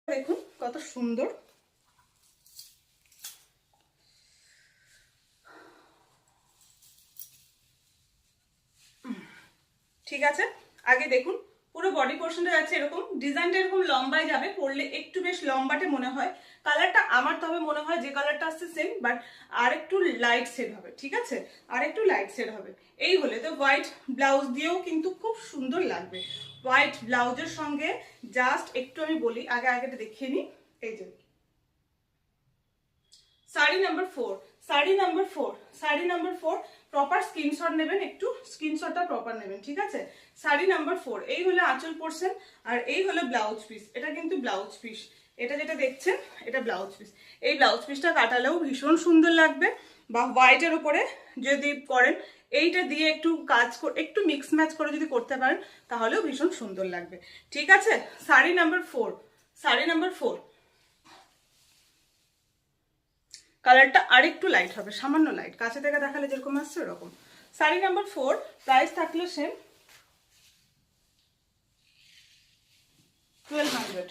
দেখুন কত সুন্দর। ঠিক আছে, আগে দেখুন পুরো বডি পোর্শনটা যাচ্ছে এরকম, ডিজাইনটা এরকম লম্বায় যাবে, পরলে একটু বেশ লম্বাটে মনে হয়। কালারটা আমার তবে মনে হয় যে কালারটা আসছে সেম, বাট আর একটু লাইট শেড হবে। ঠিক আছে, আর একটু লাইট শেড হবে। এই হলে তো হোয়াইট ব্লাউজ দিয়েও কিন্তু খুব সুন্দর লাগবে। হোয়াইট ব্লাউজের সঙ্গে জাস্ট একটু আমি বলি, আগেটা দেখিয়ে নিই। এই যে sari number 4, sari number 4, sari number 4, proper screenshot নেবেন, একটু স্ক্রিনশটটা প্রপার নেবেন। ঠিক আছে, শাড়ি নাম্বার 4, এই হলো আঁচল পোর্শন, আর এই হলো ব্লাউজ পিস। এটা কিন্তু ব্লাউজ পিস, এটা যেটা দেখছেন এটা ব্লাউজ পিস। এই ব্লাউজ পিসটা কাটালেও ভীষণ সুন্দর লাগবে, বা হোয়াইটের উপরে যদি করেন, এইটা দিয়ে একটু কাজ একটু মিক্স ম্যাচ করে যদি করতে পারেন তাহলেও ভীষণ সুন্দর লাগবে। ঠিক আছে, শাড়ি নাম্বার 4, শাড়ি নাম্বার 4, কালারটা আরেকটু লাইট হবে, সামান্য লাইট, কাছে থেকে দেখালে যেরকম আসছে ওরকম। শাড়ি নাম্বার 4, প্রাইস থাকলো সেম 1200।